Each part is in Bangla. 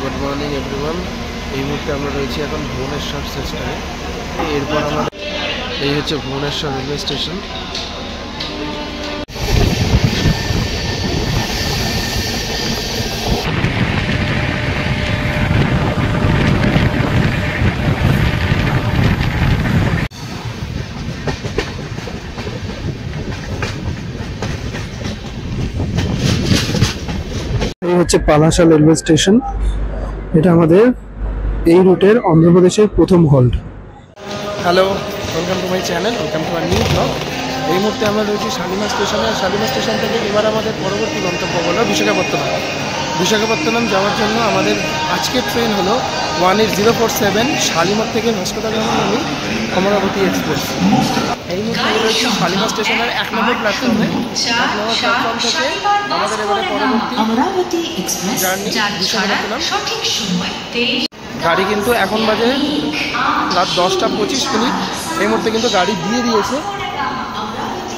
Good morning everyone. এই মুহূর্তে আমরা রয়েছি এখন ভুবনেশ্বর স্টেশনে। এরপর আমাদের এই হচ্ছে ভুবনেশ্বর রেলওয়ে স্টেশন। এই হচ্ছে পালাশা রেলওয়ে স্টেশন। এটা আমাদের এই রুটের অন্ধ্রপ্রদেশের প্রথম halt. Hello, welcome to my channel, welcome to my new blog. এই মুহূর্তে আমরা রয়েছি শালিমার স্টেশনে। শালিমার স্টেশন থেকে এবার আমাদের পরবর্তী গন্তব্য হলো বিশাখাপত্তনম। বিশাখাপত্তনম যাওয়ার জন্য আমাদের আজকের ট্রেন হলো 18047 শালিমার থেকে ভাস্কো দা গামা অমরাবতী এক্সপ্রেস। এই মুহূর্তে আমরা রয়েছি শালিমার স্টেশনের 1 নম্বর প্ল্যাটফর্মে। 1 নম্বর প্ল্যাটফর্ম থেকে আমাদের এবারে পরবর্তী জার্নি বিশাখাপত্তনম। গাড়ি কিন্তু এখন বাজে রাত 10:25। এই মুহূর্তে কিন্তু গাড়ি দিয়ে দিয়েছে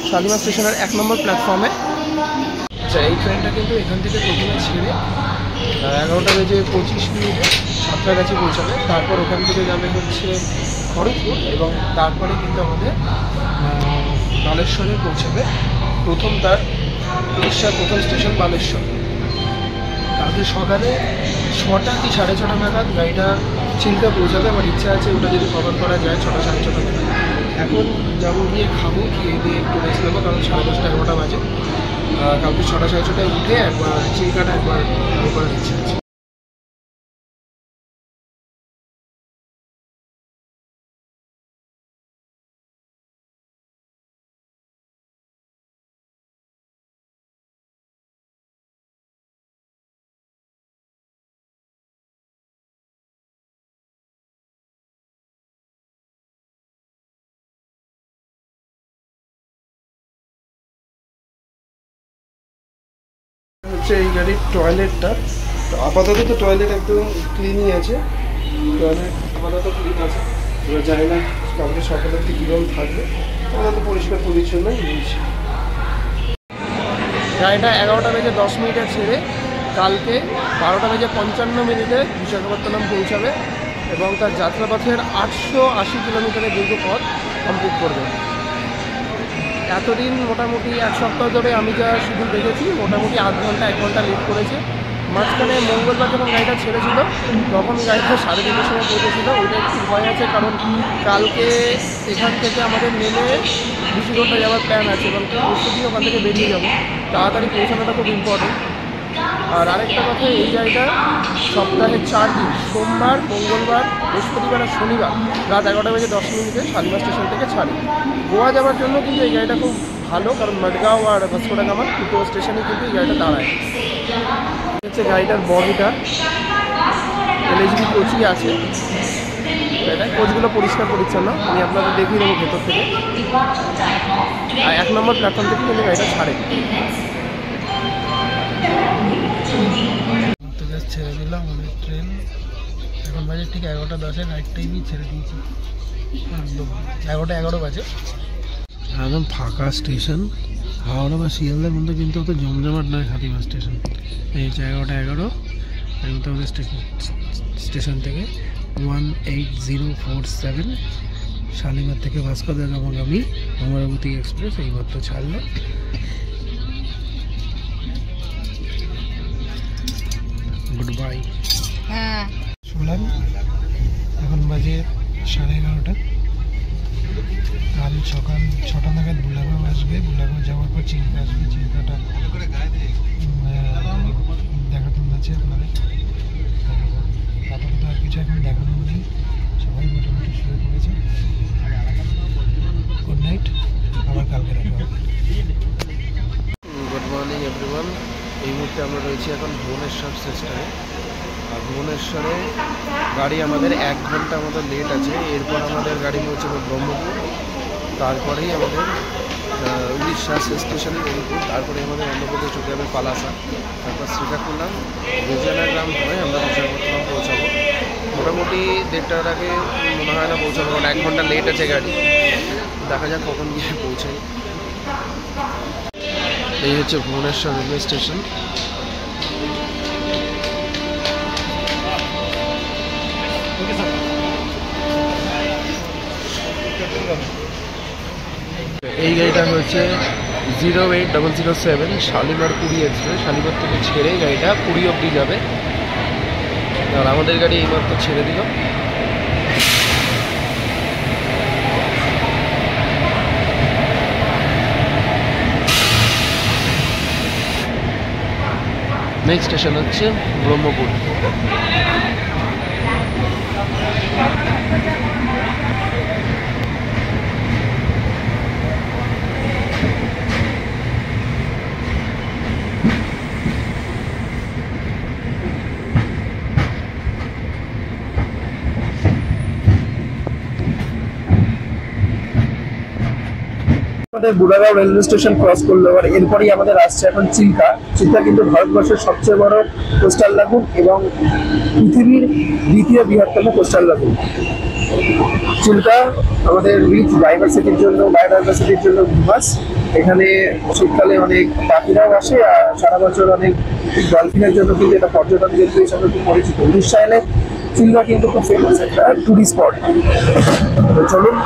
শালিমার স্টেশনের 1 নম্বর প্ল্যাটফর্মে। আচ্ছা, এই ট্রেনটা কিন্তু এখান থেকে প্রথমে ছেড়ে 11:25 সাঁতরাগাছি পৌঁছাবে। তারপর ওখান থেকে যাবে হচ্ছে খড়গপুর এবং তারপরে কিন্তু আমাদের বালেশ্বরে পৌঁছাবে। তার উড়িষ্যার প্রথম স্টেশন বালেশ্বর। কালকে সকালে 6টা কি 6:30 নাগাদ গাড়িটা চিল্কা পৌঁছাবে। আমার ইচ্ছা আছে ওটা যদি কভার করা যায় 6টা 6:30 নাগাদ। এখন যাবো, গিয়ে খাবো, খেয়ে দিয়ে একটু রেস্ট নেবো, কারণ 10:30 11টা বাজে। কালকে 6টা 6:30 উঠে একবার চিল্কাটা একবার করার ইচ্ছা আছে। হচ্ছে এই গাড়ির টয়লেটটা। তো আপাতত তো টয়লেট একদম ক্লিনই আছে, টয়লেট আপাতত ক্লিন আছে। এবার জানি না কালকে সকালের থেকে কীরকম থাকবে, আপাতত পরিষ্কার পরিচ্ছন্নই নিয়েছি। গাড়িটা 11:10 ছেড়ে কালকে 12:55 বিশাখাপত্তনম পৌঁছাবে এবং তার যাত্রাপথের 880 কিলোমিটারের দীর্ঘ পথ কমপ্লিট করবে। এতদিন মোটামুটি 1 সপ্তাহ ধরে আমি যা শুধু দেখেছি মোটামুটি 1 ঘন্টা 1 ঘন্টা লেট করেছে। মাঝখানে মঙ্গলবার যখন গাড়িটা ছেড়েছিল তখন গাড়িটা 3:30 সময় পৌঁছেছিল। ওইটা একটু ভয় আছে, কারণ কালকে এখান থেকে আমাদের নেমে ঋষিগড়টা যাওয়ার প্ল্যান আছে এবং পরশুদিন ওখান থেকে বেরিয়ে যাবো। তাড়াতাড়ি পৌঁছানোটা খুব ইম্পর্টেন্ট। আর আরেকটা কথা, এই গাড়িটা সপ্তাহে 4 দিন, সোমবার, মঙ্গলবার, বৃহস্পতিবার আর শনিবার রাত 11:10 শালিমার স্টেশন থেকে ছাড়ে। গোয়া যাওয়ার জন্য কিন্তু এই গাড়িটা খুব ভালো, কারণ মাডগাঁও আর ভাস্কো দা গামা দুটো স্টেশনে কিন্তু এই গাড়িটা দাঁড়ায়। হচ্ছে গাড়িটার বগিটা এলএসবি কোচই আছে। কোচগুলো পরিষ্কার পরিচ্ছন্ন, আমি আপনাদের দেখিয়ে দেবো ভেতর থেকে। আর 1 নম্বর প্ল্যাটফর্ম থেকে কিন্তু গাড়িটা ছাড়ে। ছেড়ে দিলাম আমাদের ট্রেন। এখন বাজে ঠিক 11:10, রাইট টাইমই ছেড়ে দিয়েছি। একদম 11:11 বাজে। একদম ফাঁকা স্টেশন। হাওড়া বা শিয়ালদার মধ্যে কিন্তু অত জমজমাট নয় হাতিমা স্টেশন। এই হচ্ছে 11:11। এর মধ্যে আমাদের স্টেশন থেকে 18047 শালিমার থেকে ভাস্কো দা গামাগামী অমরাবতী এক্সপ্রেস এই মাত্র ছাড়লো। Good bye. হ্যাঁ, শুনলাম এখন বাজে 11:30। কাল সকাল 6টা নাগাদ বুলাগাঁও আসবে। বুলাগাঁও যাওয়ার পর চিল্কা আসবে। চিল্কাটা দেখাতে আছে আপনাদের। আপাতত আর কিছু এখন দেখানো নেই, সবাই মোটামুটি শুয়ে পড়েছে। গুড নাইট, আবার কালকে দেখা হবে। Good morning everyone. এই মুহূর্তে আমরা রয়েছি এখন ভুবনেশ্বর স্টেশনে। আর ভুবনেশ্বরে গাড়ি আমাদের 1 ঘন্টা আমাদের লেট আছে। এরপর আমাদের গাড়ি পৌঁছাবে ব্রহ্মপুর, তারপরেই আমাদের উড়িষ্যা স্টেশনে ব্রহ্মপুর, তারপরে আমাদের অন্ধ্রপ্রদেশ চলে যাবে পালাসা, তারপর শ্রীকাকুলাম, বিজয়নগরম হয়ে আমরা বিশাখাপত্তনম পৌঁছাবো। মোটামুটি 1:30টার আগে মনে হয় না পৌঁছাবো, কারণ 1 ঘন্টা লেট আছে গাড়ি। দেখা যাক কখন গিয়ে পৌঁছাই। এই হচ্ছে ভুবনেশ্বর রেলওয়ে স্টেশন। এই গাড়িটা হচ্ছে 08007 শালিমার পুরী এক্সপ্রেস। শালিমার থেকে ছেড়ে গাড়িটা পুরী অবধি যাবে। আর আমাদের গাড়ি এইমাত্র ছেড়ে দিল। নেক্সট স্টেশন হচ্ছে ব্রহ্মপুর। আমাদের বুড়াগাঁও রেলওয়ে স্টেশন ক্রস করলো, আর এরপরেই আমাদের আসছে এখন চিল্কা। চিল্কা কিন্তু ভারতবর্ষের সবচেয়ে বড় কোস্টাল লাগুন এবং পৃথিবীর দ্বিতীয় বৃহত্তম কোস্টাল লাগুন। চিল্কা আমাদের রিচ ডাইভার্সিটির জন্য, বায়োডাইভার্সিটির জন্য ফেমাস। এখানে শীতকালে অনেক পাখিরাও আসে, আর সারা বছর অনেক ডলফিনের জন্য কিন্তু এটা পর্যটন কেন্দ্র হিসাবে খুব পরিচিত। উড়িষ্যা এলে চিল্কা কিন্তু খুব ফেমাস একটা টুরিস্ট স্পট। তো চলুন।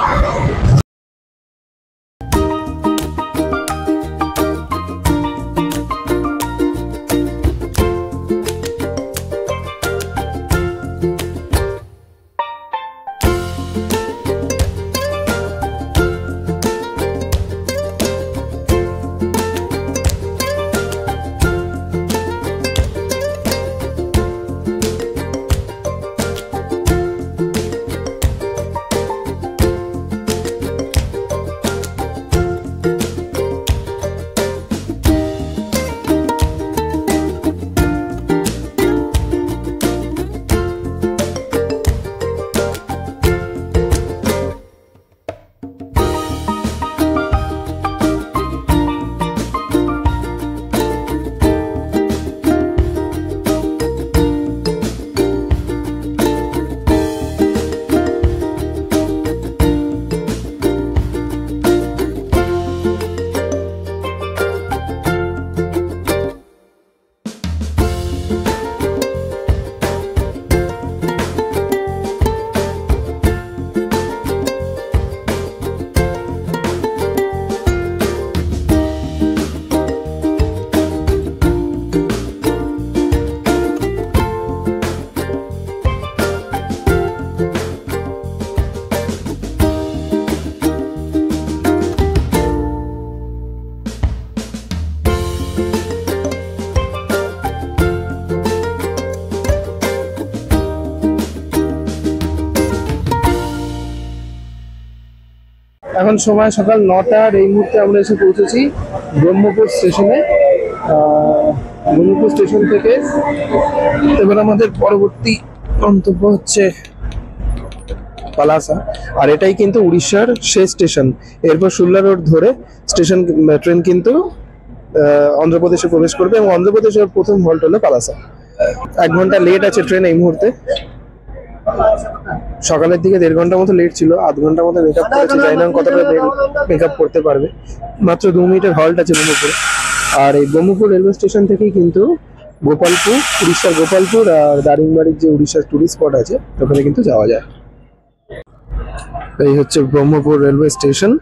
এখন সময় সকাল 9টা, আর এই মুহূর্তে আমরা এসে পৌঁছেছি ব্রহ্মপুর স্টেশনে। ব্রহ্মপুর স্টেশন থেকে এবার আমাদের পরবর্তী গন্তব্য হচ্ছে পালাসা, আর এটাই কিন্তু উড়িষ্যার শেষ স্টেশন। এরপর সুল্লা রোড ধরে স্টেশন ট্রেন কিন্তু অন্ধ্রপ্রদেশে প্রবেশ করবে, এবং অন্ধ্রপ্রদেশের প্রথম হল্ট হলো পালাসা। 1 ঘন্টা লেট আছে ট্রেন এই মুহূর্তে। সকালের দিকে 1.5 ঘন্টা মতো লেট ছিল, 1/2 ঘন্টা মতো মেকআপ করেছে। জানি না কতটা মেকআপ করতে পারবে। মাত্র 2 মিনিটের হল্ট আছে ব্রহ্মপুরে। আর এই ব্রহ্মপুর রেলওয়ে স্টেশন থেকেই কিন্তু গোপালপুর, উড়িষ্যার গোপালপুর আর দারিংবাড়ির যে উড়িষ্যার টুরিস্ট স্পট আছে ওখানে কিন্তু যাওয়া যায়। এই হচ্ছে ব্রহ্মপুর রেলওয়ে স্টেশন।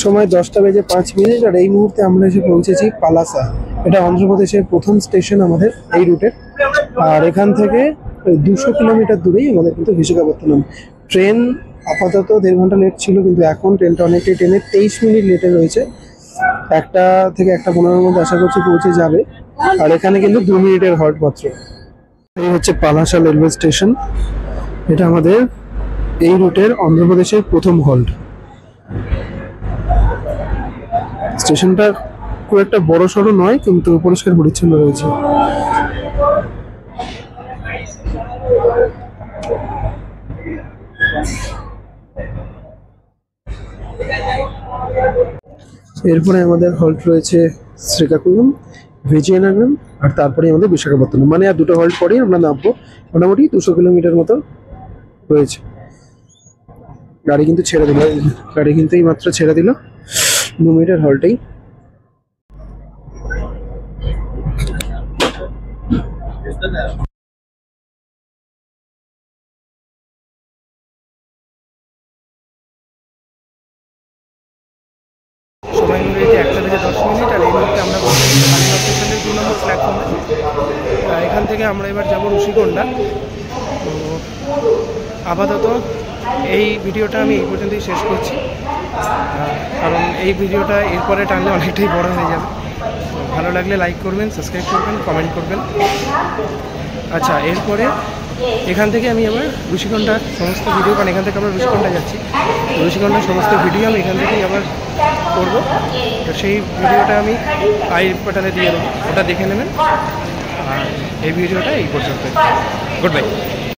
সময় 10:05, আর এই মুহূর্তে আমরা এসে পৌঁছেছি পালাসা। এটা অন্ধ্রপ্রদেশের প্রথম স্টেশন আমাদের এই রুটের। আর এখান থেকে 200 কিলোমিটার দূরেই আমাদের কিন্তু বিশাখাপত্তনম। ট্রেন আপাতত 1.5 ঘন্টা লেট ছিল, কিন্তু এখন ট্রেনটা অনেকটাই, ট্রেনে 23 মিনিট লেটে রয়েছে। 1টা থেকে 1:15-এর মধ্যে আশা করছি পৌঁছে যাবে। আর এখানে কিন্তু 2 মিনিটের হল্ট মাত্র। এই হচ্ছে পালাসা রেলওয়ে স্টেশন। এটা আমাদের এই রুটের অন্ধ্রপ্রদেশের প্রথম হল্ট। স্টেশনটা খুব একটা বড় সড়ো নয়, কিন্তু পরিষ্কার পরিচ্ছন্ন রয়েছে। এরপরে আমাদের হল্ট রয়েছে শ্রীকাকুলম, বিজয়নগরম, আর তারপরে আমাদের বিশাখাপত্তনম। মানে আর দুটো হল্ট পরেই আমরা নামবো। মোটামুটি 200 কিলোমিটার মতো রয়েছে। গাড়ি কিন্তু ছেড়ে দিল, গাড়ি কিন্তু এই মাত্র ছেড়ে দিল 2 মিনিটের হল্টেই। সময় রয়েছে 1:10 আর এই মুহূর্তে আমরা কালীঘাট স্টেশনের 2 নম্বর প্ল্যাটফর্মে। এখান থেকে আমরা এবার যাব ঋষিকোণা। তো আপাতত এই ভিডিওটা আমি এই পর্যন্তই শেষ করছি, কারণ এই ভিডিওটা এরপরে টানলে অনেকটাই বড় হয়ে যাবে। ভালো লাগলে লাইক করবেন, সাবস্ক্রাইব করবেন, কমেন্ট করবেন। আচ্ছা, এরপরে এখান থেকে আমি আবার ঋষিকোণার সমস্ত ভিডিও, কারণ এখান থেকে আমরা ঋষিকোণা যাচ্ছি, ঋষিকোণার সমস্ত ভিডিও আমি এখান থেকেই আবার করবো। তো সেই ভিডিওটা আমি আই পোর্টালে দিয়ে দেবো, ওটা দেখে নেবেন। আর এই ভিডিওটা এই পর্যন্ত। Good bye.